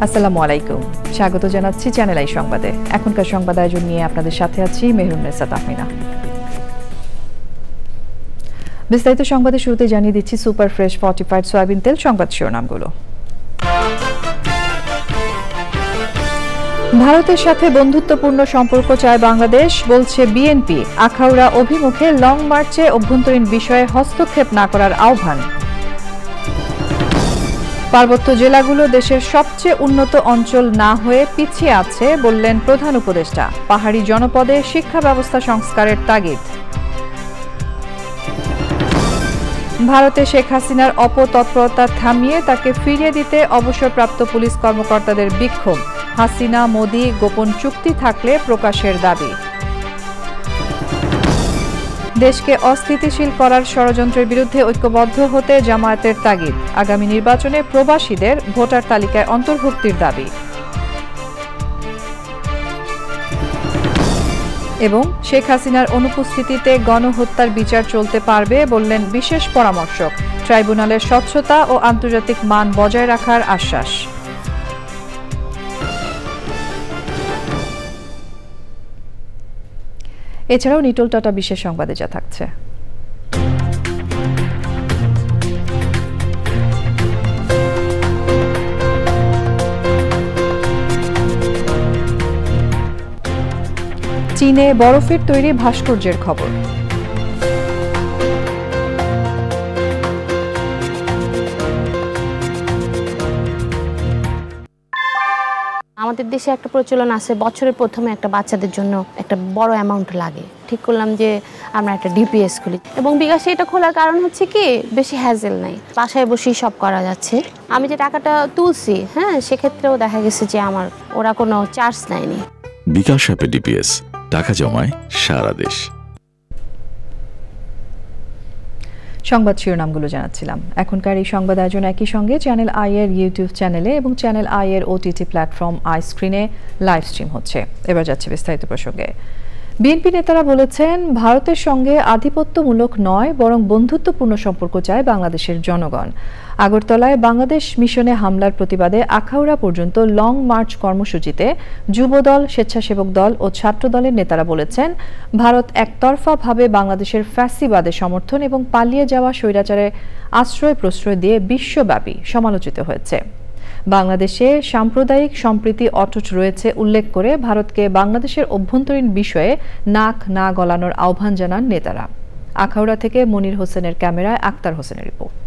আসসালামু আলাইকুম, স্বাগত জানাচ্ছি চ্যানেল আই সংবাদে। এখনকার সংবাদ আয়োজন নিয়ে আপনাদের সাথে আছি মেহরুন্নেসা তাহমিনা। বিস্তারিত সংবাদের শুরুতে জানিয়ে দিচ্ছি সুপার ফ্রেশ ফর্টিফাইড সয়াবিন তেল সংবাদ শিরোনামগুলো। ভারতের সাথে বন্ধুত্বপূর্ণ সম্পর্ক চায় বাংলাদেশ, বলছে বিএনপি। আখাউড়া অভিমুখে লং মার্চে অভ্যন্তরীণ বিষয়ে হস্তক্ষেপ না করার আহ্বান। পার্বত্য জেলাগুলো দেশের সবচেয়ে উন্নত অঞ্চল না হয়ে পিছিয়ে আছে বললেন প্রধান উপদেষ্টা। পাহাড়ি জনপদে শিক্ষা ব্যবস্থা সংস্কারের তাগিদ। ভারতে শেখ হাসিনার অপতৎপরতা থামিয়ে তাকে ফিরিয়ে দিতে অবসরপ্রাপ্ত পুলিশ কর্মকর্তাদের বিক্ষোভ। হাসিনা মোদি গোপন চুক্তি থাকলে প্রকাশের দাবি। দেশকে অস্থিতিশীল করার ষড়যন্ত্রের বিরুদ্ধে ঐক্যবদ্ধ হতে জামায়াতের তাগিদ। আগামী নির্বাচনে প্রবাসীদের ভোটার তালিকায় অন্তর্ভুক্তির দাবি। এবং শেখ হাসিনার অনুপস্থিতিতে গণহত্যার বিচার চলতে পারবে বললেন বিশেষ পরামর্শক। ট্রাইব্যুনালের স্বচ্ছতা ও আন্তর্জাতিক মান বজায় রাখার আশ্বাস। এছাড়াও নিটোল টাটা বিশেষ সংবাদে যা থাকছে। চীনে বরফের তৈরি ভাস্কর্যের খবর। আমাদের দেশে একটা প্রচলন আছে, বছরের প্রথমে একটা বাচ্চাদের জন্য একটা বড় অ্যামাউন্ট লাগে। ঠিক করলাম যে আমরা একটা ডিপিএস খুলি, এবং বিকাশে এটা খোলার কারণ হচ্ছে কি, বেশি হ্যাজেল নাই, বাসায় বসেই সব করা যাচ্ছে। আমি যে টাকাটা তুলছি, সেক্ষেত্রেও দেখা গেছে যে আমার ওরা কোনো চার্জ নেয়নি। বিকাশ অ্যাপে ডিপিএস, টাকা জমায় সারা দেশ। সংবাদ শিরোনামগুলো জানাচ্ছিলাম। এখনকার এই সংবাদ আয়োজন একই সঙ্গে চ্যানেল আই এর ইউটিউব চ্যানেলে এবং চ্যানেল আই এর ওটিটি প্ল্যাটফর্ম আই স্ক্রিনে লাইভ স্ট্রিম হচ্ছে। এবার যাচ্ছে বিস্তারিত প্রসঙ্গে। বিএনপি নেতারা বলেছেন, ভারতের সঙ্গে আধিপত্যমূলক নয় বরং বন্ধুত্বপূর্ণ সম্পর্ক চায় বাংলাদেশের জনগণ। আগরতলায় বাংলাদেশ মিশনে হামলার প্রতিবাদে আখাউড়া পর্যন্ত লং মার্চ কর্মসূচিতে যুবদল, স্বেচ্ছাসেবক দল ও ছাত্র দলের নেতারা বলেছেন, ভারত একতরফাভাবে বাংলাদেশের ফ্যাসিবাদে সমর্থন এবং পালিয়ে যাওয়া স্বৈরাচারে আশ্রয় প্রশ্রয় দিয়ে বিশ্বব্যাপী সমালোচিত হয়েছে। বাংলাদেশে সাম্প্রদায়িক সম্প্রীতি অটুট রয়েছে উল্লেখ করে ভারতকে বাংলাদেশের অভ্যন্তরীণ বিষয়ে নাক না গলানোর আহ্বান জানান নেতারা। আখাউড়া থেকে মনির হোসেনের ক্যামেরায় আক্তার হোসেনের রিপোর্ট।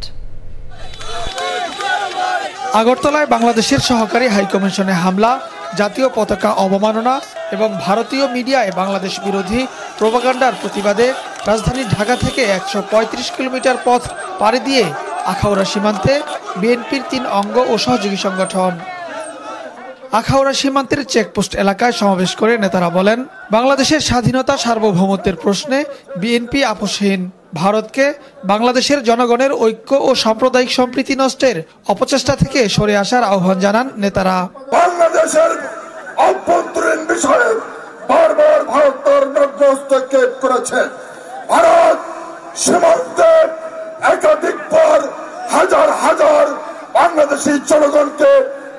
আগরতলায় বাংলাদেশের সহকারী হাইকমিশনে হামলা, জাতীয় পতাকা অবমাননা এবং ভারতীয় মিডিয়ায় বাংলাদেশ বিরোধী প্রোপাগান্ডার প্রতিবাদে রাজধানী ঢাকা থেকে ১৩৫ কিলোমিটার পথ পাড়ি দিয়ে আখাউড়া সীমান্তে বিএনপির ৩ অঙ্গ ও সহযোগী সংগঠন আখাউড়া সীমান্তের চেকপোস্ট এলাকায় সমাবেশ করে নেতারা বলেন, বাংলাদেশের স্বাধীনতা সার্বভৌমত্বের প্রশ্নে বিএনপি আপোষহীন। ভারতকে বাংলাদেশের জনগণের ঐক্য ও সাম্প্রদায়িক সম্প্রীতি নষ্টের অপচেষ্টা থেকে সরে আসার আহ্বান জানান নেতারা। বাংলাদেশের অভ্যন্তরীণ বিষয়ে বারবার ভারত তার নগ্ন হস্তক্ষেপ করেছে। ভারত সীমান্তে একাধিকবার হাজার হাজার বাংলাদেশি জনগণকে,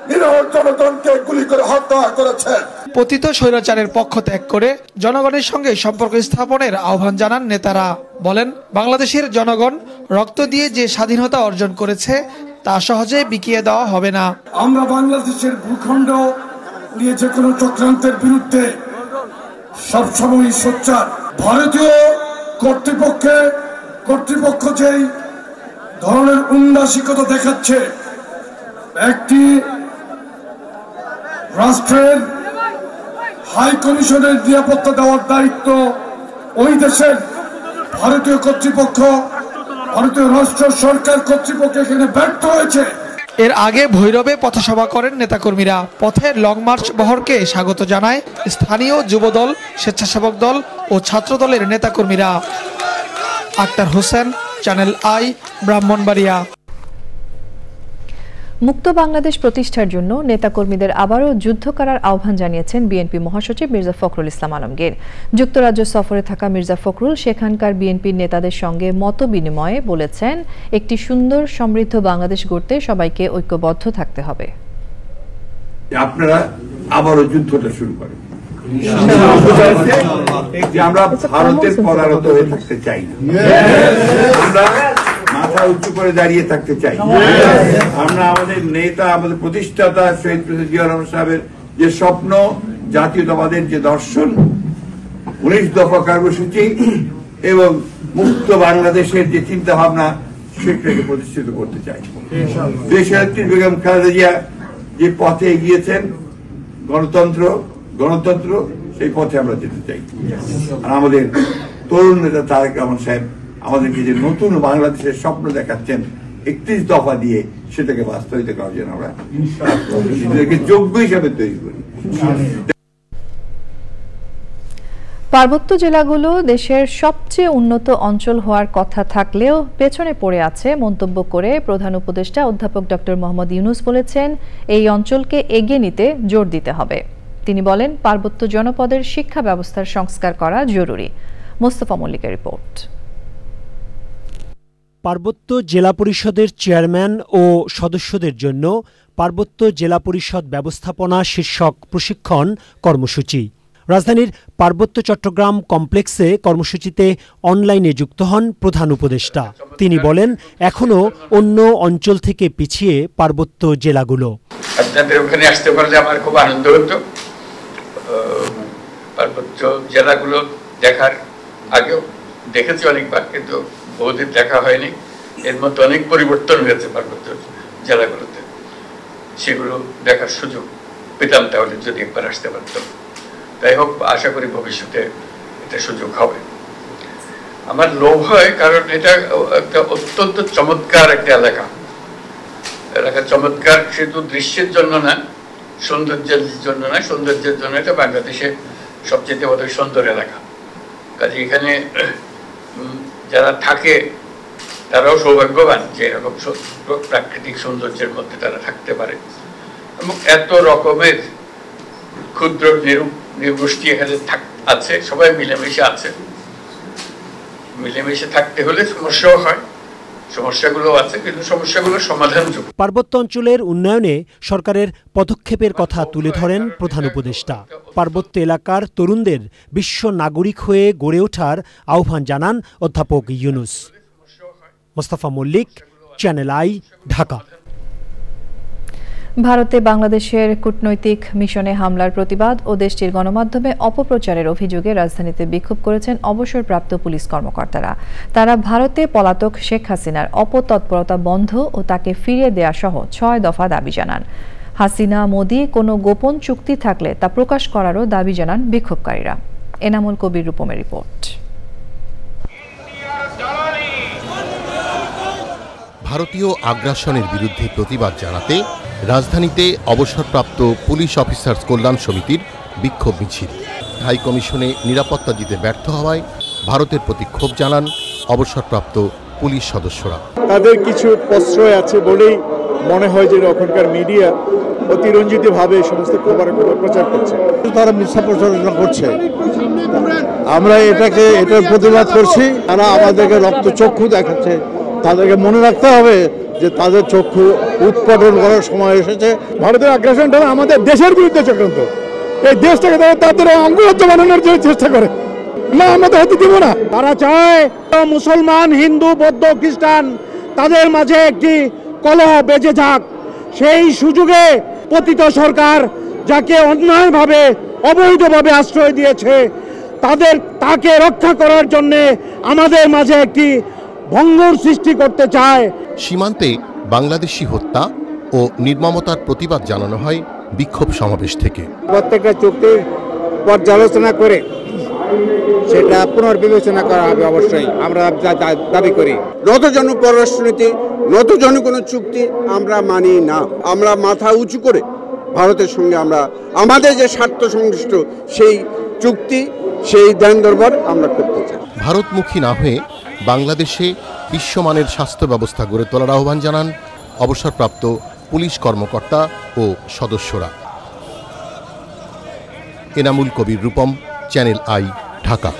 নিরীহ জনগণকে গুলি করে হত্যা করেছে। পতিত স্বৈরাচারের পক্ষ ত্যাগ করে জনগণের সঙ্গে সম্পর্ক স্থাপনের আহ্বান জানান নেতারা। বলেন, বাংলাদেশের জনগণ রক্ত দিয়ে যে স্বাধীনতা অর্জন করেছে তা সহজে বিকিয়ে দেওয়া হবে না। আমরা বাংলাদেশের ভূখণ্ড নিয়ে যে কোনো চক্রান্তের বিরুদ্ধে সবসময় সোচ্চার। ভারতীয় কর্তৃপক্ষ যেই ধরনের উন্নাসিকতা দেখাচ্ছে, একটি রাষ্ট্রের হাই কমিশনের নিরাপত্তা দেওয়ার দায়িত্ব ওই দেশের ভারতীয় কর্তৃপক্ষ, ভারতীয় রাষ্ট্র সরকার কর্তৃপক্ষ এখানে ব্যর্থ হয়েছে। এর আগে ভৈরবে পথসভা করেন নেতাকর্মীরা। পথে লং মার্চ বহরকে স্বাগত জানায় স্থানীয় যুবদল, স্বেচ্ছাসেবক দল ও ছাত্র দলের নেতাকর্মীরা। Akhtar Hossain, channel I, Brahmanbaria. মুক্ত বাংলাদেশ প্রতিষ্ঠার জন্য নেতাকর্মীদের আবারও যুদ্ধ করার আহ্বান জানিয়েছেন বিএনপি মহাসচিব মির্জা ফখরুল ইসলাম আলমগীর। যুক্তরাজ্য সফরে থাকা মির্জা ফখরুল সেখানকার বিএনপির নেতাদের সঙ্গে মত বিনিময়ে বলেছেন, একটি সুন্দর সমৃদ্ধ বাংলাদেশ গড়তে সবাইকে ঐক্যবদ্ধ থাকতে হবে। আপনারা আবারও যুদ্ধটা শুরু করেন, যে আমরা ভারতের পরারত হয়ে থাকতে চাই না, আমরা মাথা উঁচু করে দাঁড়িয়ে থাকতে চাই। আমরা আমাদের নেতা, আমাদের প্রতিষ্ঠাতা শহীদ প্রেসিডেন্ট জিয়া রহমান সাহেবের যে স্বপ্ন, জাতীয়তাবাদের যে দর্শন, 19 দফা কর্মসূচি এবং মুক্ত বাংলাদেশের যে চিন্তা ভাবনা, সেটাকে প্রতিষ্ঠিত করতে চাই। দেশনেত্রী বেগম খালেদা জিয়া যে পথে এগিয়েছেন, গণতন্ত্র সেই পথে আমরা যেতে চাই। আর আমাদের তরুণ নেতা তারেক রহমান সাহেব আমাদেরকে যে নতুন বাংলাদেশের স্বপ্ন দেখাচ্ছেন 31 দফা দিয়ে, সেটাকে বাস্তবায়িত করার জন্য আমরা নিজেদেরকে যোগ্য হিসাবে তৈরি করি। পার্বত্য জেলাগুলো দেশের সবচেয়ে উন্নত অঞ্চল হওয়ার কথা থাকলেও পেছনে পড়ে আছে মন্তব্য করে প্রধান উপদেষ্টা অধ্যাপক ডক্টর মোহাম্মদ ইউনূস বলেছেন, এই অঞ্চলকে এগিয়ে নিতে জোর দিতে হবে। তিনি বলেন, পার্বত্য জনপদের শিক্ষা ব্যবস্থার সংস্কার করা জরুরি। মোস্তফা মল্লিকের রিপোর্ট। পার্বত্য জেলা পরিষদের চেয়ারম্যান ও সদস্যদের জন্য পার্বত্য জেলা পরিষদ ব্যবস্থাপনা শীর্ষক প্রশিক্ষণ কর্মসূচি। রাজধানীর পার্বত্য চট্টগ্রাম কমপ্লেক্সে কর্মসূচিতে অনলাইনে যুক্ত হন প্রধান উপদেষ্টা। তিনি বলেন, এখনও অন্য অঞ্চল থেকে পিছিয়ে পার্বত্য জেলাগুলো। আপনাদের ওখানে আসতে পারলে আমার খুব আনন্দ হতো। পার্বত্য জেলাগুলো দেখার আগেও দেখেছি অনেকবার, কিন্তু বহুদিন দেখা হয়নি। এর মধ্যে অনেক পরিবর্তন হয়েছে পার্বত্য জেলাগুলোতে, সেগুলো দেখার সুযোগ পেতাম তাহলে যদি একবার আসতে পারতাম। তাই হোক, আশা করি ভবিষ্যতে এটা সুযোগ হবে। আমার লোভ হয়, কারণ এটা একটা অত্যন্ত চমৎকার একটা এলাকা। চমৎকার শুধু দৃশ্যের জন্য না, সৌন্দর্যের জন্য না, সৌন্দর্যের জন্য এটা বাংলাদেশে সবচেয়ে বোধহয় সুন্দর এলাকা। কাজে এখানে যারা থাকে তারাও সৌভাগ্যবান যে এরকম প্রাকৃতিক সৌন্দর্যের মধ্যে তারা থাকতে পারে। এবং এত রকমের ক্ষুদ্র নৃগোষ্ঠী এখানে আছে, সবাই মিলেমিশে আছে। মিলেমিশে থাকতে হলে সমস্যাও হয়, সমস্যাগুলো আছে, কিন্তু সমস্যাগুলোর সমাধানযোগ্য। পার্বত্য অঞ্চলের উন্নয়নে সরকারের পদক্ষেপের কথা তুলে ধরেন প্রধান উপদেষ্টা। পার্বত্য এলাকার তরুণদের বিশ্ব নাগরিক হয়ে গড়ে ওঠার আহ্বান জানান অধ্যাপক ইউনূস। Mostafa Mallick, channel I, Dhaka. ভারতে বাংলাদেশের কূটনৈতিক মিশনে হামলার প্রতিবাদ ও দেশটির গণমাধ্যমে অপপ্রচারের অভিযোগে রাজধানীতে বিক্ষোভ করেছেন অবসরপ্রাপ্ত পুলিশ কর্মকর্তারা। তারা ভারতে পলাতক শেখ হাসিনার অপতৎপরতা বন্ধ ও তাকে ফিরিয়ে দেয়া সহ 6 দফা দাবি জানান। হাসিনা মোদি কোনো গোপন চুক্তি থাকলে তা প্রকাশ করারও দাবি জানান বিক্ষোভকারীরা। এনামুল কবির রূপমের রিপোর্ট। ভারতীয় আগ্রাসনের বিরুদ্ধে প্রতিবাদ জানাতে রাজধানীতে অবসরপ্রাপ্ত পুলিশ অফিসার্স কল্যাণ সমিতির বিক্ষোভ মিছিল। হাই কমিশনে নিরাপত্তা দিতে ব্যর্থ হওয়ায় ভারতের প্রতি ক্ষোভ জানান অবসরপ্রাপ্ত পুলিশ সদস্যরা। তাদের কিছু প্রশ্রয় আছে বলেই মনে হয় যে ওখানকার মিডিয়া অতিরঞ্জিতভাবে এই সমস্ত খবর প্রচার করছে। তারা মিথ্যা প্রচারণা করছে, আমরা এটার প্রতিবাদ করছি। তারা আমাদেরকে রক্তচক্ষু দেখাচ্ছে। তাদেরকে মনে রাখতে হবে যে তাদের চক্ষু উৎপাদন করার সময় এসেছে। ভারতের আগ্রাসনটা আমাদের দেশের বিরুদ্ধে চক্রান্ত। এই দেশটাকে তাদের অঙ্গরাজ্য বানানোর জন্য চেষ্টা করে, না আমরা হতে দিব না। তারা চায় মুসলমান, হিন্দু, বৌদ্ধ, খ্রিস্টান তাদের মাঝে একটি কলহ বেজে যাক। সেই সুযোগে পতিত সরকার যাকে অন্যায়ভাবে অবৈধভাবে আশ্রয় দিয়েছে, তাকে রক্ষা করার জন্য আমাদের মাঝে একটি ভঙ্গুর সৃষ্টি করতে চায়। সীমান্তে বাংলাদেশি হত্যা ও নির্মমতার প্রতিবাদ জানানো হয় বিক্ষোভ সমাবেশ থেকে। প্রত্যেকটা চুক্তির পর্যালোচনা করে সেটা পুনর্বিবেচনা করা হবে। অবশ্যই আমরা দাবি করি নতজন পররাষ্ট্রনীতি, নতজন কোনো চুক্তি আমরা মানি না। আমরা মাথা উঁচু করে ভারতের সঙ্গে আমরা আমাদের যে স্বার্থ সংশ্লিষ্ট সেই চুক্তি, সেই দেন দরবার আমরা করতে চাই। ভারতমুখী না হয়ে বাংলাদেশে বিশ্বমানের স্বাস্থ্য ব্যবস্থা গড়ে তোলার আহ্বান জানান অবসরপ্রাপ্ত পুলিশ কর্মকর্তা ও সদস্যরা। Enamul Kabir Rupam, channel I, Dhaka.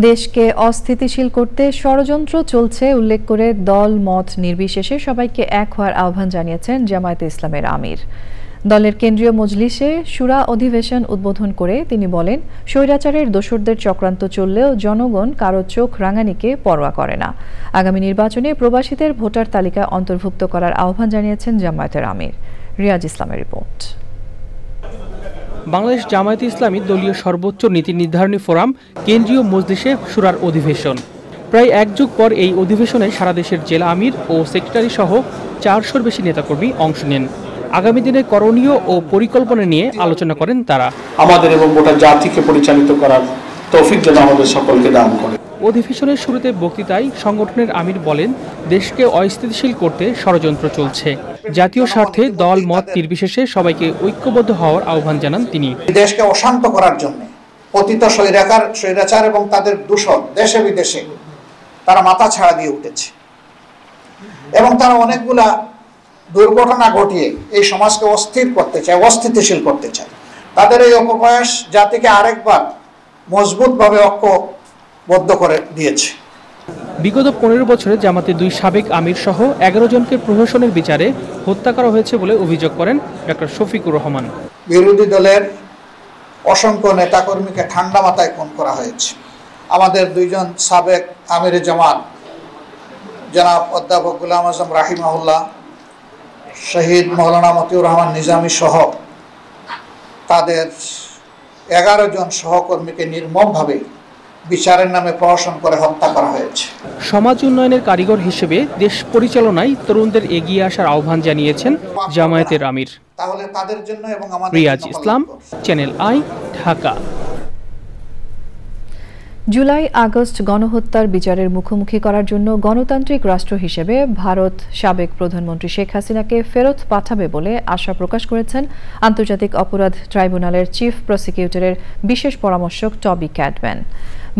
দেশকে অস্থিতিশীল করতে ষড়যন্ত্র চলছে উল্লেখ করে দল মত নির্বিশেষে সবাইকে এক হওয়ার আহ্বান জানিয়েছেন জামায়াতে ইসলামের আমির। দলের কেন্দ্রীয় মজলিসে শুরা অধিবেশন উদ্বোধন করে তিনি বলেন, স্বৈরাচারের দোসরদের চক্রান্ত চললেও জনগণ কারো চোখ রাঙানিকে পরোয়া করে না। আগামী নির্বাচনে প্রবাসীদের ভোটার তালিকায় অন্তর্ভুক্ত করার আহ্বান জানিয়েছেন জামায়াতের আমির। রিয়াজ ইসলামের রিপোর্ট। বাংলাদেশ জামায়াতে ইসলামী দলীয় সর্বোচ্চ নীতি নির্ধারণী ফোরাম কেন্দ্রীয় মজলিসে শুরার অধিবেশন। প্রায় এক যুগ পর এই অধিবেশনে সারা দেশের জেলা আমির ও সেক্রেটারি সহ 400-র বেশি নেতাকর্মী অংশ নেন। আগামী দিনে করণীয় ও পরিকল্পনা নিয়ে আলোচনা করেন তারা। আমাদের এবং গোটা জাতিকে পরিচালিত করার তৌফিক যেন আমাদের সকলকে দান করে। অধিবেশনের শুরুতে বক্তৃতায় সংগঠনের আমির বলেন, দেশকে অস্থিতিশীল করতে ষড়যন্ত্র চলছে। জাতীয় স্বার্থে দল মত নির্বিশেষে সবাইকে ঐক্যবদ্ধ হওয়ার আহ্বান জানান তিনি। দেশকে অশান্ত করার জন্য পতিত স্বৈরাচার এবং তাদের দূষণ দেশে বিদেশে তারা মাথা ছাড়া দিয়ে উঠেছে এবং তারা অনেকগুলা দুর্ঘটনা ঘটিয়ে এই সমাজকে অস্থির করতে চায়, অস্থিতিশীল করতে চায়। তাদের এই অপপ্রয়াস জাতিকে আরেকবার মজবুতভাবে ঐক্যবদ্ধ করে দিয়েছে। বিগত 15 বছরে জামাতে 2 সাবেক আমির সহ 11 জনকে প্রহসনের বিচারে হত্যা করা হয়েছে বলে অভিযোগ করেন ডক্টর শফিকুর রহমান। বিরোধী দলের অসংখ্য নেতাকর্মীকে ঠান্ডা মাথায় খুন করা হয়েছে। আমাদের 2 জন সাবেক আমিরে জামাত জনাব অধ্যাপক গোলাম আজম রাহিমাহুল্লাহ, শহীদ মৌলানা মতিউর রহমান নিজামী সহ তাদের 11 জন সহকর্মীকে নির্মমভাবে বিচারের নামে প্রহসন করে হত্যা করা হয়েছে। সমাজ উন্নয়নের কারিগর হিসেবে দেশ পরিচালনায় তরুণদের এগিয়ে আসার আহ্বান জানিয়েছেন জামায়াতের আমির। তাহলে তাদের জন্য এবং আমাদের Riaz Islam, channel I, Dhaka. July August গণহত্যার বিচারের মুখোমুখি করার জন্য গণতান্ত্রিক রাষ্ট্র হিসেবে ভারত সাবেক প্রধানমন্ত্রী শেখ হাসিনাকে ফেরত পাঠাবে বলে আশা প্রকাশ করেছেন আন্তর্জাতিক অপরাধ ট্রাইব্যুনালের চিফ প্রসিকিউটরের বিশেষ পরামর্শক টবি ক্যাডম্যান।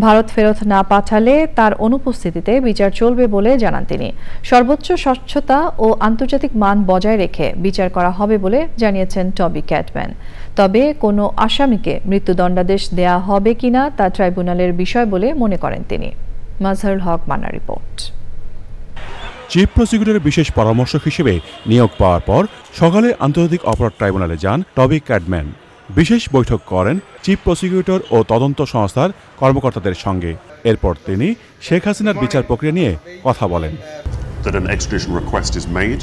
ভারত ফেরত না পাঠালে তার অনুপস্থিতিতে বিচার চলবে বলে জানান তিনি। সর্বোচ্চ স্বচ্ছতা ও আন্তর্জাতিক মান বজায় রেখে বিচার করা হবে বলে জানিয়েছেন টবি ক্যাডম্যান। তবে কোনো আসামিকে মৃত্যুদণ্ডাদেশ দেয়া হবে কিনা তা ট্রাইব্যুনালের বিষয় বলে মনে করেন তিনি। মাজহারুল হক মান্নার রিপোর্ট। চিফ প্রসিকিউটরের বিশেষ পরামর্শক হিসেবে নিয়োগ পাওয়ার পর সকালে আন্তর্জাতিক অপরাধ ট্রাইব্যুনালে যান টবি ক্যাডম্যান। বিশেষ বৈঠক করেন চিফ প্রসিকিউটর ও তদন্ত সংস্থার কর্মকর্তাদের সঙ্গে। এরপর তিনি শেখ হাসিনার বিচার প্রক্রিয়া নিয়ে কথা বলেন। That an extradition request is made,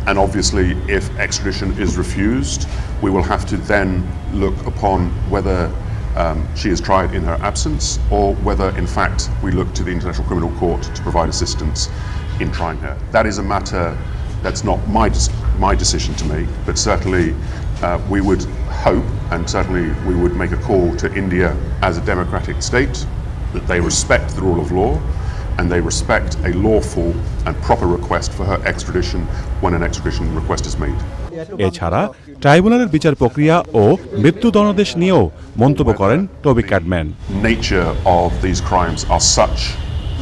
and obviously if extradition is refused, we will have to then look upon whether she is tried in her absence or whether in fact we look to the International Criminal Court to provide assistance in trying her. That is a matter that's not my decision to make, but certainly we would hope and certainly we would make a call to India as a democratic state that they respect the rule of law and they respect a lawful and proper request for her extradition when an extradition request is made. এছাড়া ট্রাইব্যুনালের বিচার প্রক্রিয়া ও মৃত্যুদণ্ডাদেশ নিয়েও মন্তব্য করেন টবি Cadman. Nature of these crimes are such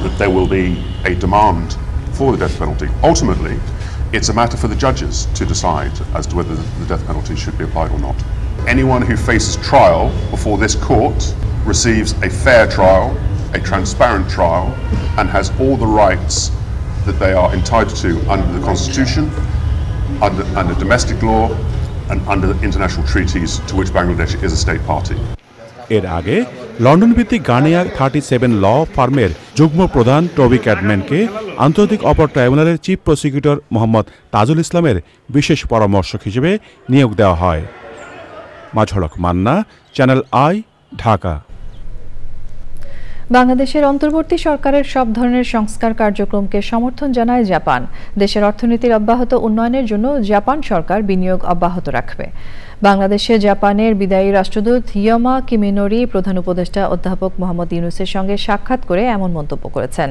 that there will be a demand for the death penalty. Ultimately, it's a matter for the judges to decide as to whether the death penalty should be applied or not. Anyone who faces trial before this court receives a fair trial, a transparent trial, and has all the rights that they are entitled to under the Constitution, under domestic law, and under the international treaties to which Bangladesh is a state party. এর আগে London ভিত্তিক গার্নিয়া 37 ল ফার্মের যুগ্ম প্রধান টবি ক্যাডম্যানকে আন্তর্জাতিক অপরাধ ট্রাইব্যুনালের চিফ প্রসিকিউটর মোহাম্মদ তাজুল ইসলামের বিশেষ পরামর্শক হিসেবে নিয়োগ দেওয়া হয়। মাজহারুল হক মান্না, চ্যানেল আই, ঢাকা। বাংলাদেশের অন্তর্বর্তী সরকারের সব ধরনের সংস্কার কার্যক্রমকে সমর্থন জানায় জাপান। দেশের অর্থনীতির অব্যাহত উন্নয়নের জন্য জাপান সরকার বিনিয়োগ অব্যাহত রাখবে। বাংলাদেশে জাপানের বিদায়ী রাষ্ট্রদূত ইয়োমা কিমিনোরি প্রধান উপদেষ্টা অধ্যাপক মোহাম্মদ ইউনুসের সঙ্গে সাক্ষাৎ করে এমন মন্তব্য করেছেন।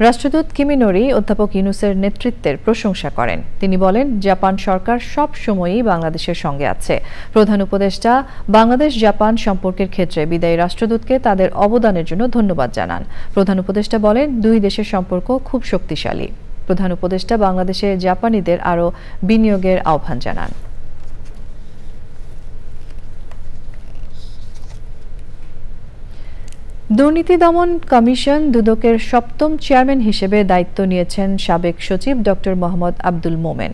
রাষ্ট্রদূত কিমিনোরি অধ্যাপক ইউনুসের নেতৃত্বের প্রশংসা করেন। তিনি বলেন, জাপান সরকার সব সময়ই বাংলাদেশের সঙ্গে আছে। প্রধান উপদেষ্টা বাংলাদেশ জাপান সম্পর্কের ক্ষেত্রে বিদায়ী রাষ্ট্রদূতকে তাদের অবদানের জন্য ধন্যবাদ জানান। প্রধান উপদেষ্টা বলেন, 2 দেশের সম্পর্ক খুব শক্তিশালী। প্রধান উপদেষ্টা বাংলাদেশে জাপানিদের আরও বিনিয়োগের আহ্বান জানান। দুর্নীতি দমন কমিশন দুদকের সপ্তম চেয়ারম্যান হিসেবে দায়িত্ব নিয়েছেন সাবেক সচিব ডক্টর মোহাম্মদ আব্দুল মোমেন।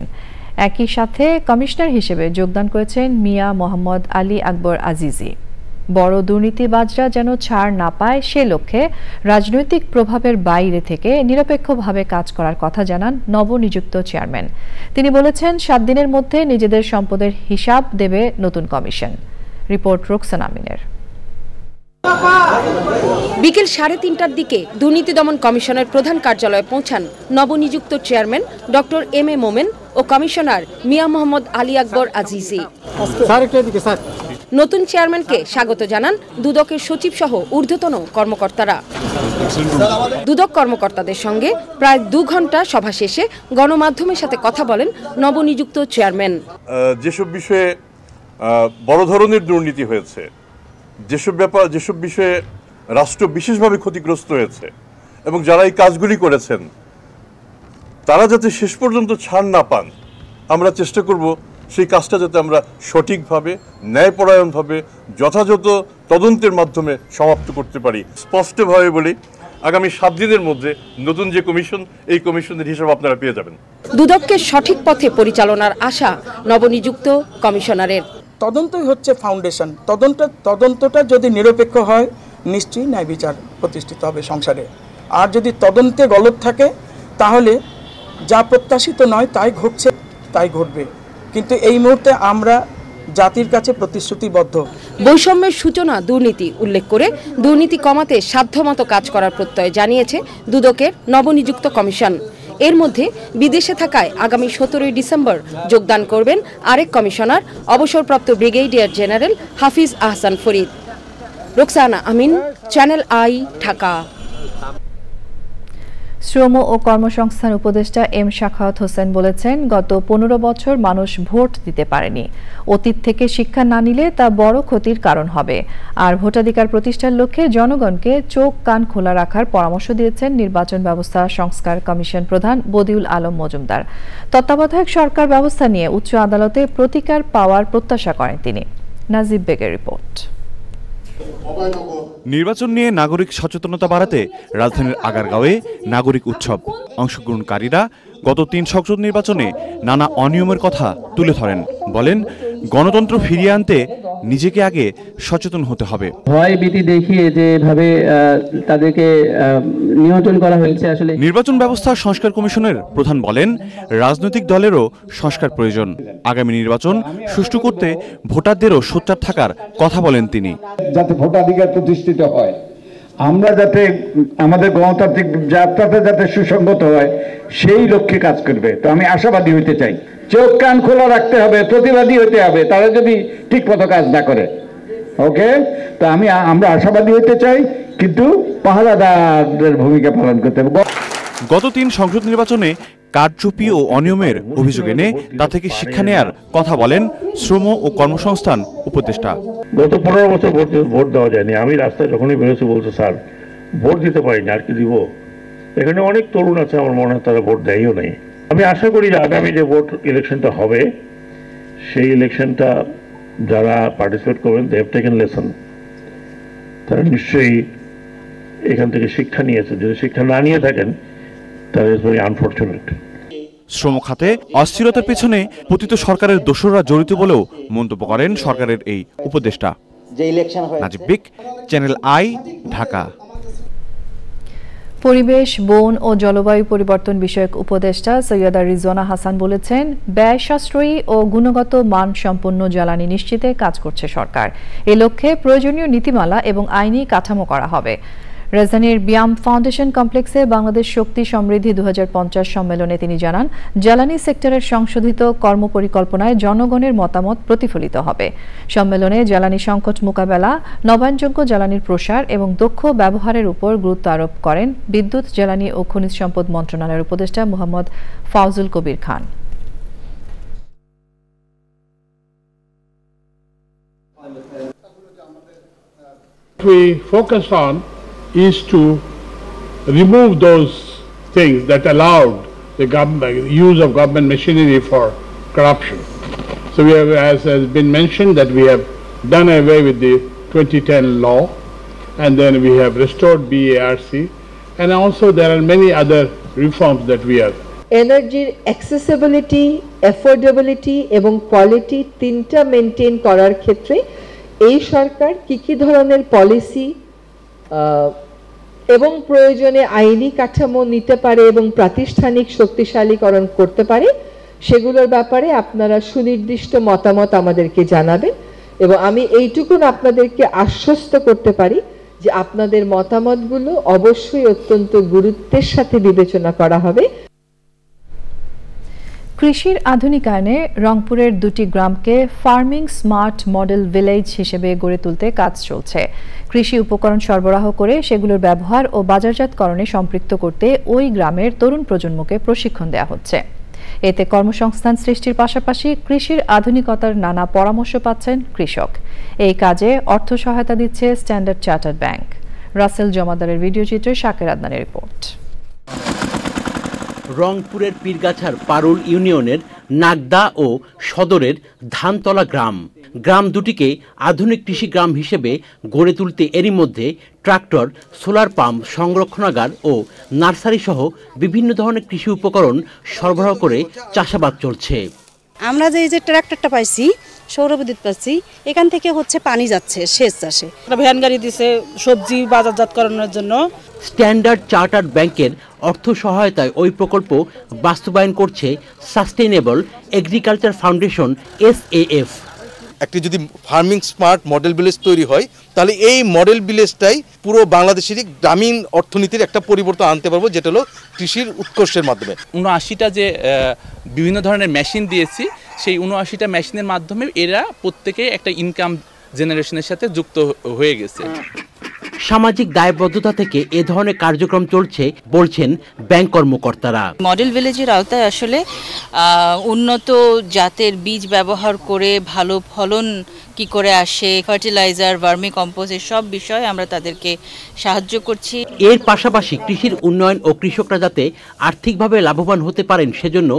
একই সাথে কমিশনার হিসেবে যোগদান করেছেন মিয়া মোহাম্মদ আলী আকবর আজিজি। বড় দুর্নীতিবাজরা যেন ছাড় না পায় সে লক্ষ্যে রাজনৈতিক প্রভাবের বাইরে থেকে নিরপেক্ষভাবে কাজ করার কথা জানান নবনিযুক্ত চেয়ারম্যান। তিনি বলেছেন 7 দিনের মধ্যে নিজেদের সম্পদের হিসাব দেবে নতুন কমিশন। রিপোর্ট রোকসানা আমিনের। বিকেল 3:30টার দিকে দুর্নীতি দমন কমিশনের প্রধান কার্যালয়ে পৌঁছান নবনিযুক্ত chairman doctor M A Momen O commissioner Mia Mohammad Ali Akbar Azizi. নতুন চেয়ারম্যানকে স্বাগত জানান দুদকের সচিব সহ ঊর্ধ্বতন কর্মকর্তারা। দুদক কর্মকর্তাদের সঙ্গে প্রায় 2 ঘন্টা সভা শেষে গণমাধ্যমের সাথে কথা বলেন নবনিযুক্ত চেয়ারম্যান। যেসব বিষয়ে বড় ধরনের দুর্নীতি হয়েছে, যেসব বিষয়ে রাষ্ট্র বিশেষভাবে ক্ষতিগ্রস্ত হয়েছে এবং যারা এই কাজগুলি করেছেন তারা যাতে শেষ পর্যন্ত ছাড় না পান, আমরা চেষ্টা করব সেই কাজটা যাতে আমরা সঠিকভাবে, ন্যায়পরায়ণভাবে, যথাযথ তদন্তের মাধ্যমে সমাপ্ত করতে পারি। স্পষ্টভাবে বলি, আগামী 7 দিনের মধ্যে নতুন যে কমিশন, এই কমিশনের হিসাব আপনারা পেয়ে যাবেন। দুদককে সঠিক পথে পরিচালনার আশা নবনিযুক্ত কমিশনারের। তদন্তই হচ্ছে ফাউন্ডেশন। তদন্তটা যদি নিরপেক্ষ হয় নিশ্চয়ই ন্যায় বিচার প্রতিষ্ঠিত হবে সংসারে। আর যদি তদন্তে গলত থাকে তাহলে যা প্রত্যাশিত নয় তাই ঘটছে, তাই ঘটবে। কিন্তু এই মুহূর্তে আমরা জাতির কাছে প্রতিশ্রুতিবদ্ধ। বৈষম্যের সূচনা দুর্নীতি উল্লেখ করে দুর্নীতি কমাতে সাধ্যমতো কাজ করার প্রত্যয় জানিয়েছে দুদকের নবনিযুক্ত কমিশন। এর মধ্যে বিদেশে থাকায় আগামী 17 ডিসেম্বর যোগদান করবেন আরেক কমিশনার, অবসরপ্রাপ্ত brigadier general Hafiz Ahsan Farid. Roksana Amin, channel I, Dhaka. শ্রম ও কর্মসংস্থান উপদেষ্টা এম শাখাওয়াত হোসেন বলেছেন, গত 15 বছর মানুষ ভোট দিতে পারেনি। অতীত থেকে শিক্ষা না নিলে তা বড় ক্ষতির কারণ হবে। আর ভোটাধিকার প্রতিষ্ঠার লক্ষ্যে জনগণকে চোখ কান খোলা রাখার পরামর্শ দিয়েছেন নির্বাচন ব্যবস্থা সংস্কার কমিশন প্রধান বদিউল আলম মজুমদার। তত্ত্বাবধায়ক সরকার ব্যবস্থা নিয়ে উচ্চ আদালতে প্রতিকার পাওয়ার প্রত্যাশা করেন তিনি। নাজিব বেগের রিপোর্ট। নির্বাচন নিয়ে নাগরিক সচেতনতা বাড়াতে রাজধানীর আগারগাঁওয়ে নাগরিক উৎসব। অংশগ্রহণকারীরা গত 3 সংসদ নির্বাচনে নানা অনিয়মের কথা তুলে ধরেন। বলেন, গণতন্ত্র ফিরিয়ে আনতে নিজেকে আগে সচেতন হতে হবে। ভয় ভীতি দেখিয়ে যেভাবে তাদেরকে নিয়ন্ত্রণ করা হয়েছে, আসলে নির্বাচন ব্যবস্থা সংস্কার কমিশনের প্রধান বলেন, রাজনৈতিক দলেরও সংস্কার প্রয়োজন। আগামী নির্বাচন সুষ্ঠু করতে ভোটারদেরও সোচ্চার থাকার কথা বলেন তিনি। যাতে ভোটাধিকার প্রতিষ্ঠিত হয়, আমরা যাতে আমাদের গণতান্ত্রিক যাত্রাতে যাতে সুসংগত হয়, সেই লক্ষ্যে কাজ করবে। তো আমি আশাবাদী হইতে চাই, চোখ কান খোলা রাখতে হবে, প্রতিবাদী হতে হবে তারা যদি ঠিক মতো কাজ না করে। ওকে, তো আমরা আশাবাদী হতে চাই, কিন্তু পাহারাদারদের ভূমিকা পালন করতে হবে। গত 3 সংসদ নির্বাচনে কারচুপি ও অনিয়মের অভিযোগ এনে তা থেকে শিক্ষা নেয়ার কথা বলেন শ্রম ও কর্মসংস্থান উপদেষ্টা। গত 15 বছর ভোট দেওয়া যায়নি। আমি রাস্তায় যখনই বেরোছি বলছে, স্যার ভোট দিতে পারিনি, আর কি দিব। এখানে অনেক তরুণ আছে, আমার মনে হয় তারা ভোট দেয়ও নেই। আমি আশা করি যে আগামী যে ভোট ইলেকশনটা হবে, সেই ইলেকশনটা যারা পার্টিসিপেট করবেন, দে হ্যাভ টেকেন লেসন। তারা নিশ্চয়ই এখান থেকে শিক্ষা নিয়েছে। যদি শিক্ষা না নিয়ে থাকেন, তাহলে ইজ ভেরি আনফরচুনেট। শ্রম খাতে অস্থিরতার পেছনে পতিত সরকারের দোসররা জড়িত বলেও মন্তব্য করেন সরকারের এই উপদেষ্টা। নাজিব বিক, চ্যানেল আই, ঢাকা। পরিবেশ, বন ও জলবায়ু পরিবর্তন বিষয়ক উপদেষ্টা সৈয়দা রিজওয়ানা হাসান বলেছেন, ব্যয় সাশ্রয়ী ও গুণগত মান সম্পন্ন জ্বালানি নিশ্চিতে কাজ করছে সরকার। এ লক্ষ্যে প্রয়োজনীয় নীতিমালা এবং আইনি কাঠামো করা হবে। রাজধানীর বিয়াম ফাউন্ডেশন কমপ্লেক্সে বাংলাদেশ শক্তি সমৃদ্ধি 2050 সম্মেলনে তিনি জানান, জ্বালানি সেক্টরের সংশোধিত কর্মপরিকল্পনায় জনগণের মতামত প্রতিফলিত হবে। সম্মেলনে জ্বালানি সংকট মোকাবেলা, নবায়নযোগ্য জ্বালানির প্রসার এবং দক্ষ ব্যবহারের উপর গুরুত্ব আরোপ করেন বিদ্যুৎ, জ্বালানি ও খনিজ সম্পদ মন্ত্রণালয়ের উপদেষ্টা Mohammad Fauzul Kabir Khan. We focus on is to remove those things that allowed the use of government machinery for corruption. So we have, as has been mentioned, that we have done away with the 2010 law, and then we have restored BARC, and also there are many other reforms that we are. এনার্জির accessibility, affordability এবং quality তিনটা maintain করার ক্ষেত্রে এই সরকার কি ধরনের policy এবং প্রয়োজনে আইনি কাঠামো নিতে পারে এবং প্রাতিষ্ঠানিক শক্তিশালীকরণ করতে পারে সেগুলোর ব্যাপারে আপনারা সুনির্দিষ্ট মতামত আমাদেরকে জানাবেন এবং আমি এইটুকুন আপনাদেরকে আশ্বস্ত করতে পারি যে আপনাদের মতামতগুলো অবশ্যই অত্যন্ত গুরুত্বের সাথে বিবেচনা করা হবে। কৃষির আধুনিকায়নে রংপুরের দুটি গ্রামকে ফার্মিং স্মার্ট মডেল ভিলেজ হিসেবে গড়ে তুলতে কাজ চলছে। কৃষি উপকরণ সরবরাহ করে সেগুলোর ব্যবহার ও বাজারজাতকরণে সম্পৃক্ত করতে ওই গ্রামের তরুণ প্রজন্মকে প্রশিক্ষণ দেওয়া হচ্ছে। এতে কর্মসংস্থান সৃষ্টির পাশাপাশি কৃষির আধুনিকতার নানা পরামর্শ পাচ্ছেন কৃষক। এই কাজে অর্থ সহায়তা দিচ্ছে স্ট্যান্ডার্ড চার্টার্ড ব্যাংক। রাসেল জমাদারের ভিডিও চিত্রে শাকের আদনানের রিপোর্ট। রংপুরের পীরগাছার পারুল ইউনিয়নের নাগদা ও সদরের ধানতলা গ্রাম দুটিকে আধুনিক কৃষি গ্রাম হিসেবে গড়ে তুলতে এরই মধ্যে ট্রাক্টর, সোলার পাম্প, সংরক্ষণাগার ও নার্সারি সহ বিভিন্ন ধরনের কৃষি উপকরণ সরবরাহ করে চাষাবাদ চলছে। আমরা যে ট্রাক্টরটা পাইছি, সৌরবিদ্যুৎ পাচ্ছি, এখান থেকে পানি যাচ্ছে সেচ চাষে। ভ্যান গাড়ি দিছে সবজি বাজারজাতকরণের জন্য। স্ট্যান্ডার্ড চার্টার্ড ব্যাংকের অর্থ সহায়তায় ওই প্রকল্প বাস্তবায়ন করছে সাস্টেইনেবল এগ্রিকালচার ফাউন্ডেশন SAF। একটি যদি ফার্মিং স্মার্ট মডেল ভিলেজ তৈরি হয় তাহলে এই মডেল ভিলেজটাই পুরো বাংলাদেশেরই গ্রামীণ অর্থনীতির একটা পরিবর্তন আনতে পারবো, যেটা হলো কৃষির উৎকর্ষের মাধ্যমে। ৭৯টা যে বিভিন্ন ধরনের মেশিন দিয়েছি, সেই ৭৯টা মেশিনের মাধ্যমে এরা প্রত্যেকে একটা ইনকাম জেনারেশনের সাথে যুক্ত হয়ে গেছে। সামাজিক দায়বদ্ধতা থেকে এ ধরনের কার্যক্রম চলছে বলছেন ব্যাংক কর্মকর্তারা। মডেল ভিলেজের আওতায় আসলে উন্নত জাতের বীজ ব্যবহার করে ভালো ফলন কি করে আসে, ফার্টিলাইজার, ভার্মি কম্পোস্ট, সব বিষয়ে আমরা তাদেরকে সাহায্য করছি। এর পাশাপাশি কৃষির উন্নয়ন ও কৃষকরা যাতে আর্থিকভাবে লাভবান হতে পারেন সেজন্য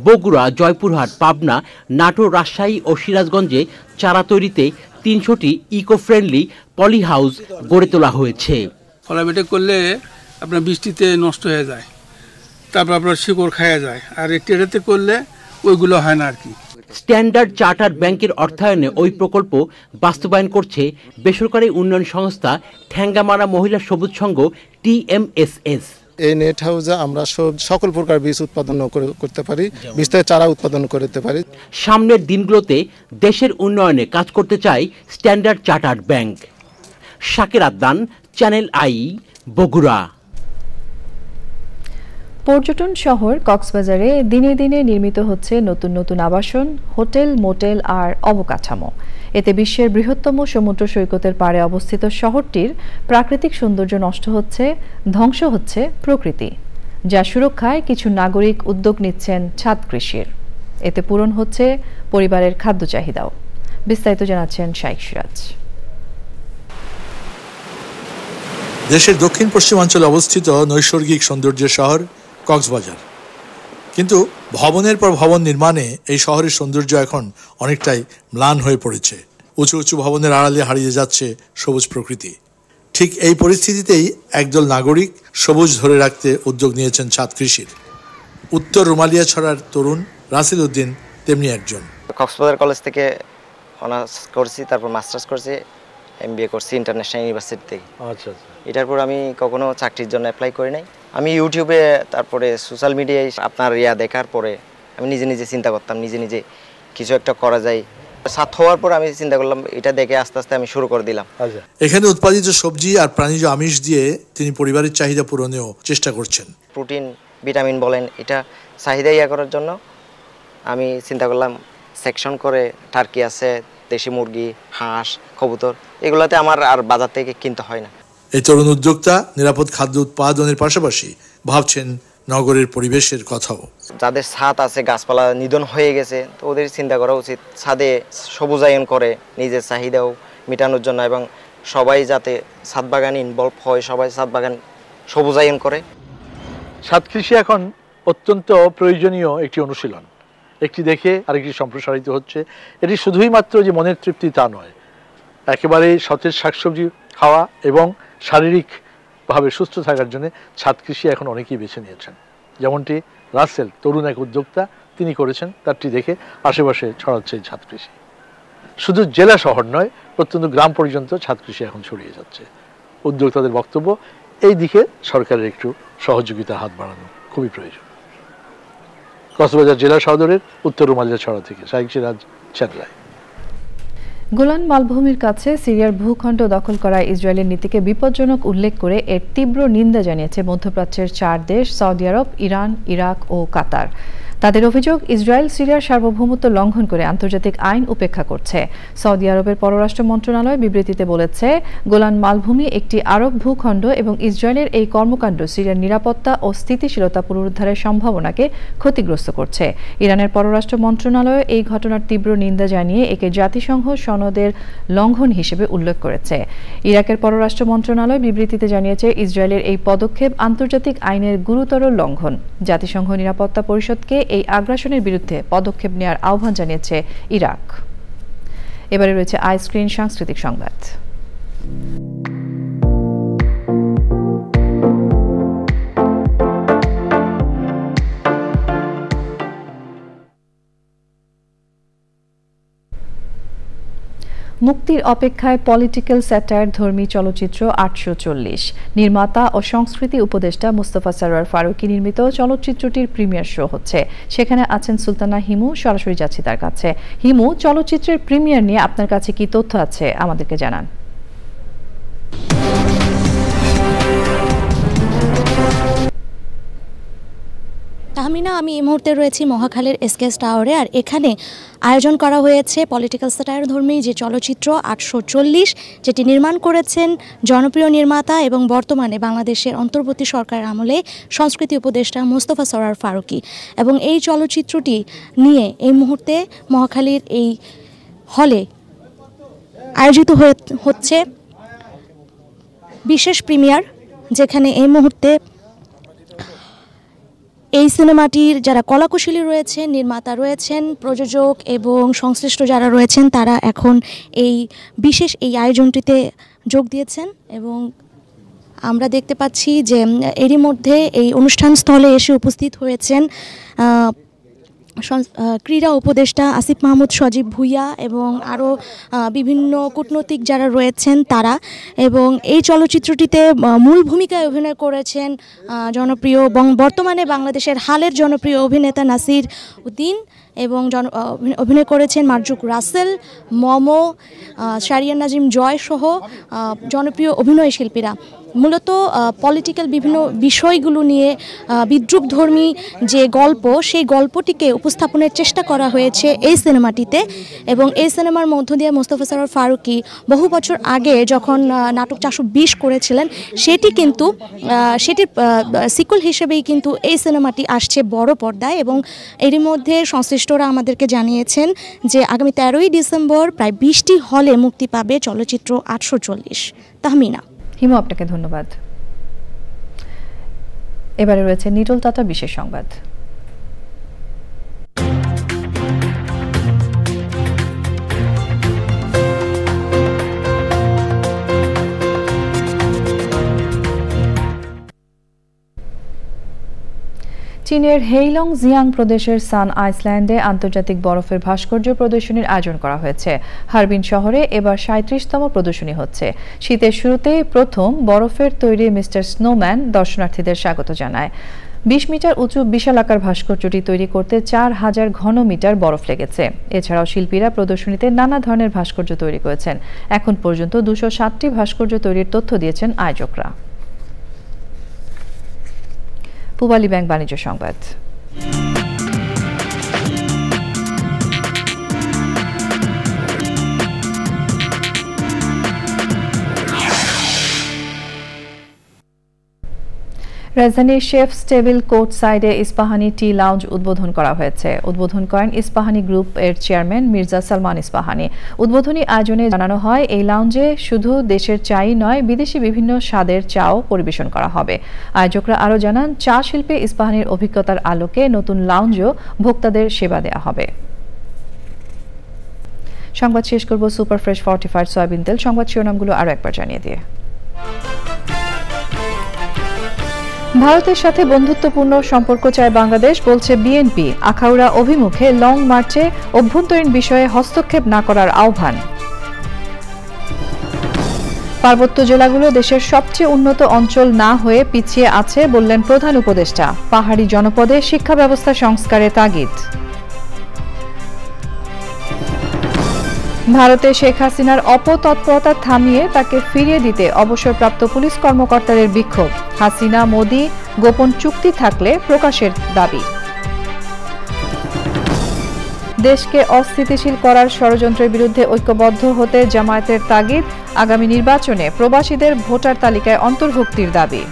বগুড়া, জয়পুরহাট, পাবনা, নাটোর, রাজশাহী ও সিরাজগঞ্জে চারা তৈরিতে ৩০০টি ইকো ফ্রেন্ডলি পলি হাউস গড়ে তোলা হয়েছে। ফলাবেটে করলে আপনার বৃষ্টিতে নষ্ট হয়ে যায়, তারপর আপনার শিকড় খাওয়া যায়, আর টেরেতে করলে ওইগুলো হয় না আর কি। স্ট্যান্ডার্ড চার্টার্ড ব্যাংকের অর্থায়নে ওই প্রকল্প বাস্তবায়ন করছে বেসরকারি উন্নয়ন সংস্থা ঠ্যাঙ্গামারা মহিলা সবুজ সংঘ TMSS। এই নেট হাউসে আমরা সকল প্রকার বীজ উৎপাদন করতে পারি, বীজ থেকে চারা উৎপাদন করতে পারি। সামনের দিনগুলোতে দেশের উন্নয়নে কাজ করতে চায় স্ট্যান্ডার্ড চার্টার্ড ব্যাংক। শাকের আদনান, চ্যানেল আই, বগুড়া। পর্যটন শহর কক্সবাজারে দিনে দিনে নির্মিত হচ্ছে নতুন নতুন আবাসন, হোটেল, মোটেল আর অবকাঠামো। এতে বিশ্বের বৃহত্তম সমুদ্র সৈকতের পাড়ে অবস্থিত শহরটির প্রাকৃতিক সৌন্দর্য নষ্ট হচ্ছে, ধ্বংস হচ্ছে প্রকৃতি, যা সুরক্ষায় কিছু নাগরিক উদ্যোগ নিচ্ছেন ছাদ কৃষির। এতে পূরণ হচ্ছে পরিবারের খাদ্য চাহিদাও। বিস্তারিত জানাচ্ছেন শাইখ সিরাজ। দেশের দক্ষিণ পশ্চিমাঞ্চলে অবস্থিত নৈসর্গিক সৌন্দর্যের শহর কক্সবাজার, কিন্তু ভবনের পর ভবন নির্মাণে এই শহরের সৌন্দর্য এখন অনেকটাই ম্লান হয়ে পড়েছে। উঁচু উঁচু ভবনের আড়ালে হারিয়ে যাচ্ছে সবুজ প্রকৃতি। ঠিক এই পরিস্থিতিতেই একদল নাগরিক সবুজ ধরে রাখতে উদ্যোগ নিয়েছেন ছাদ কৃষির। উত্তর রুমালিয়াছড়ার তরুণ রাসেল উদ্দিন তেমনি একজন। কক্সবাজার কলেজ থেকে অনার্স করছি, তারপর মাস্টার্স করছি, MBA করছি ইন্টারন্যাশনাল ইউনিভার্সিটি থেকে। আচ্ছা, এটার পর আমি কখনো চাকরির জন্য অ্যাপ্লাই করি নাই। আমি ইউটিউবে, তারপরে সোশ্যাল মিডিয়ায় আপনার দেখার পরে আমি নিজে নিজে চিন্তা করতাম, নিজে কিছু একটা করা যায়। ছাত্র হওয়ার পর আমি চিন্তা করলাম, এটা দেখে আস্তে আস্তে আমি শুরু করে দিলাম। এখানে উৎপাদিত সবজি আর প্রাণীজ আমিষ দিয়ে তিনি পরিবারের চাহিদা পূরণেও চেষ্টা করছেন। প্রোটিন, ভিটামিন বলেন, এটা চাহিদা করার জন্য আমি চিন্তা করলাম সেকশন করে টার্কি আছে, দেশি মুরগি, হাঁস, কবুতর, এগুলোতে আমার আর বাজার থেকে কিনতে হয় না। এই তরুণ উদ্যোক্তা নিরাপদ খাদ্য উৎপাদনের পাশাপাশি ভাবছেন নগরের পরিবেশের কথাও। যাদের ছাদ আছে, গাছপালা নিধন হয়ে গেছে, তো ওদের চিন্তা করা উচিত ছাদে সবুজায়ন করে নিজের চাহিদাও মেটানোর জন্য, এবং সবাই যাতে ছাদ বাগানে ইনভলভ হয়, সবাই ছাদ বাগান সবুজায়ন করে। ছাদ কৃষি এখন অত্যন্ত প্রয়োজনীয় একটি অনুশীলন। একটি দেখে আরেকটি সম্প্রসারিত হচ্ছে। এটি শুধুই মাত্র যে মনের তৃপ্তি তা নয়, একেবারে সতেজ শাকসবজি খাওয়া এবং শারীরিকভাবে সুস্থ থাকার জন্য ছাদ কৃষি এখন অনেকেই বেছে নিয়েছেন। যেমনটি রাসেল তরুণ এক উদ্যোক্তা, তিনি করেছেন, তারটি দেখে আশেপাশে ছড়াচ্ছে ছাদ কৃষি। শুধু জেলা শহর নয়, প্রত্যন্ত গ্রাম পর্যন্ত ছাদ কৃষি এখন ছড়িয়ে যাচ্ছে। উদ্যোক্তাদের বক্তব্য, এই দিকে সরকারের একটু সহযোগিতা হাত বাড়ানো খুবই প্রয়োজন। কক্সবাজার জেলা সদরের উত্তর রুমালিয়াছড়া থেকে শাহিক সিরাজ, চ্যানেল। গোলান মালভূমির কাছে সিরিয়ার ভূখণ্ড দখল করা ইসরায়েলের নীতিকে বিপজ্জনক উল্লেখ করে এর তীব্র নিন্দা জানিয়েছে মধ্যপ্রাচ্যের 4 দেশ সৌদি আরব, ইরান, ইরাক ও কাতার। তাদের অভিযোগ, ইসরায়েল সিরিয়ার সার্বভৌমত্ব লঙ্ঘন করে আন্তর্জাতিক আইন উপেক্ষা করছে। সৌদি আরবের পররাষ্ট্র মন্ত্রণালয় বিবৃতিতে বলেছে, গোলান মালভূমি একটি আরব ভূখণ্ড এবং ইসরায়েলের এই কর্মকাণ্ড সিরিয়ার নিরাপত্তা ও স্থিতিশীলতা পুনরুদ্ধারের সম্ভাবনাকে ক্ষতিগ্রস্ত করছে। ইরানের পররাষ্ট্র মন্ত্রণালয় এই ঘটনার তীব্র নিন্দা জানিয়ে একে জাতিসংঘ সনদের লঙ্ঘন হিসেবে উল্লেখ করেছে। ইরাকের পররাষ্ট্র মন্ত্রণালয় বিবৃতিতে জানিয়েছে, ইসরায়েলের এই পদক্ষেপ আন্তর্জাতিক আইনের গুরুতর লঙ্ঘন। জাতিসংঘ নিরাপত্তা পরিষদকে এই আগ্রাসনের বিরুদ্ধে পদক্ষেপ নেওয়ার আহ্বান জানিয়েছে ইরাক। এবারে রয়েছে আইস্ক্রিন সাংস্কৃতিক সংবাদ। মুক্তির অপেক্ষায় পলিটিক্যাল স্যাটায়ার ধর্মী চলচ্চিত্র ৮৪০। নির্মাতা ও সংস্কৃতি উপদেষ্টা মুস্তফা সরোয়ার ফারুকী নির্মিত চলচ্চিত্রটির প্রিমিয়ার শো হচ্ছে। সেখানে আছেন সুলতানা হিমু। সরাসরি যাচ্ছি তার কাছে। হিমু, চলচ্চিত্রের প্রিমিয়ার নিয়ে আপনার কাছে কি তথ্য আছে আমাদেরকে জানান। তাহমিনা, আমি এই মুহূর্তে রয়েছি মহাখালীর এসকেএস টাওয়ারে, আর এখানে আয়োজন করা হয়েছে পলিটিক্যাল স্যাটায়ার ধর্মী যে চলচ্চিত্র ৮৪০, যেটি নির্মাণ করেছেন জনপ্রিয় নির্মাতা এবং বর্তমানে বাংলাদেশের অন্তর্বর্তী সরকারের আমলে সংস্কৃতি উপদেষ্টা মুস্তফা সরোয়ার ফারুকী। এবং এই চলচ্চিত্রটি নিয়ে এই মুহূর্তে মহাখালীর এই হলে আয়োজিত হচ্ছে বিশেষ প্রিমিয়ার, যেখানে এই মুহূর্তে এই সিনেমাটির যারা কলাকুশলী রয়েছেন, নির্মাতা রয়েছেন, প্রযোজক এবং সংশ্লিষ্ট যারা রয়েছেন, তারা এখন এই বিশেষ এই আয়োজনটিতে যোগ দিয়েছেন। এবং আমরা দেখতে পাচ্ছি যে এরই মধ্যে এই অনুষ্ঠান স্থলে এসে উপস্থিত হয়েছেন ক্রীড়া উপদেষ্টা আসিফ মাহমুদ সজীব ভুইয়া এবং আরও বিভিন্ন কূটনৈতিক যারা রয়েছেন তারা। এবং এই চলচ্চিত্রটিতে মূল ভূমিকায় অভিনয় করেছেন জনপ্রিয় বর্তমানে বাংলাদেশের হালের জনপ্রিয় অভিনেতা নাসির উদ্দিন, এবং অভিনয় করেছেন মারজুক রাসেল, মমো, শারিয়ান নাজিম জয় সহ জনপ্রিয় অভিনয় শিল্পীরা। মূলত পলিটিক্যাল বিভিন্ন বিষয়গুলো নিয়ে বিদ্রুপধর্মী যে গল্প, সেই গল্পটিকে উপস্থাপনের চেষ্টা করা হয়েছে এই সিনেমাটিতে। এবং এই সিনেমার মধ্য দিয়ে মুস্তফা সরোয়ার ফারুকী বহু বছর আগে যখন নাটক ৪২০ করেছিলেন, সেটির সিকুয়েল হিসেবেই কিন্তু এই সিনেমাটি আসছে বড় পর্দায়। এবং এরই মধ্যে সংশ্লিষ্টরা আমাদেরকে জানিয়েছেন যে আগামী ১৩ই ডিসেম্বর প্রায় ২০টি হলে মুক্তি পাবে চলচ্চিত্র ৮৪০। তাহমিনা। হিমু, আপনাকে ধন্যবাদ। এবারে রয়েছে নিটল টাটা বিশেষ সংবাদ। চীনের হেইলং জিয়াং প্রদেশের সান আইল্যান্ডে আন্তর্জাতিক বরফের ভাস্কর্য প্রদর্শনীর আয়োজন করা হয়েছে। হারবিন শহরে এবার ৩৭তম প্রদর্শনী হচ্ছে। শীতের শুরুতেই প্রথম বরফের তৈরি মিস্টার স্নোম্যান দর্শনার্থীদের স্বাগত জানায়। ২০ মিটার উঁচু বিশালাকার ভাস্কর্যটি তৈরি করতে ৪,০০০ ঘন মিটার বরফ লেগেছে। এছাড়াও শিল্পীরা প্রদর্শনীতে নানা ধরনের ভাস্কর্য তৈরি করেছেন। এখন পর্যন্ত ২৬০টি ভাস্কর্য তৈরির তথ্য দিয়েছেন আয়োজকরা। পূবালী ব্যাংক বাণিজ্য সংবাদ। রাজধানীর শেফস টেবিল কোর্ট সাইডে ইস্পাহানি টি লাউঞ্জ উদ্বোধন করা হয়েছে। উদ্বোধন করেন ইস্পাহানি গ্রুপ এর চেয়ারম্যান মির্জা সালমান ইস্পাহানি। উদ্বোধনী আয়োজনে জানানো হয়, এই লাউঞ্জে শুধু দেশের চাই নয়, বিদেশি বিভিন্ন স্বাদের চাও পরিবেশন করা হবে। আয়োজকরা আরও জানান, চা শিল্পে ইস্পাহানির অভিজ্ঞতার আলোকে নতুন লাউঞ্জও ভোক্তাদের সেবা দেওয়া হবে। সংবাদ শেষ করব সুপার ফ্রেশ ফর্টিফাইড সয়াবিন তেল। সংবাদ শিরোনামগুলো আরও একবার জানিয়ে দিয়ে ভারতের সাথে বন্ধুত্বপূর্ণ সম্পর্ক চায় বাংলাদেশ, বলছে বিএনপি। আখাউড়া অভিমুখে লং মার্চে অভ্যন্তরীণ বিষয়ে হস্তক্ষেপ না করার আহ্বান। পার্বত্য জেলাগুলো দেশের সবচেয়ে উন্নত অঞ্চল না হয়ে পিছিয়ে আছে বললেন প্রধান উপদেষ্টা। পাহাড়ি জনপদে শিক্ষা ব্যবস্থা সংস্কারে তাগিদ। ভারতে শেখ হাসিনার অপতৎপরতা থামিয়ে তাকে ফিরিয়ে দিতে অবসরপ্রাপ্ত পুলিশ কর্মকর্তাদের বিক্ষোভ। হাসিনা মোদি গোপন চুক্তি থাকলে প্রকাশের দাবি। দেশকে অস্থিতিশীল করার ষড়যন্ত্রের বিরুদ্ধে ঐক্যবদ্ধ হতে জামায়াতের তাগিদ। আগামী নির্বাচনে প্রবাসীদের ভোটার তালিকায় অন্তর্ভুক্তির দাবি।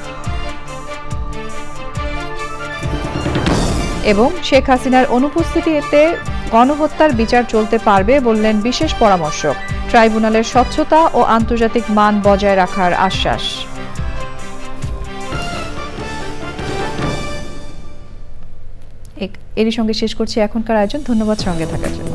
এবং শেখ হাসিনার অনুপস্থিতিতে গণহত্যার বিচার চলতে পারবে বললেন বিশেষ পরামর্শক। ট্রাইব্যুনালের স্বচ্ছতা ও আন্তর্জাতিক মান বজায় রাখার আশ্বাস। এরই সঙ্গে শেষ করছি এখনকার আয়োজন। ধন্যবাদ সঙ্গে থাকার জন্য।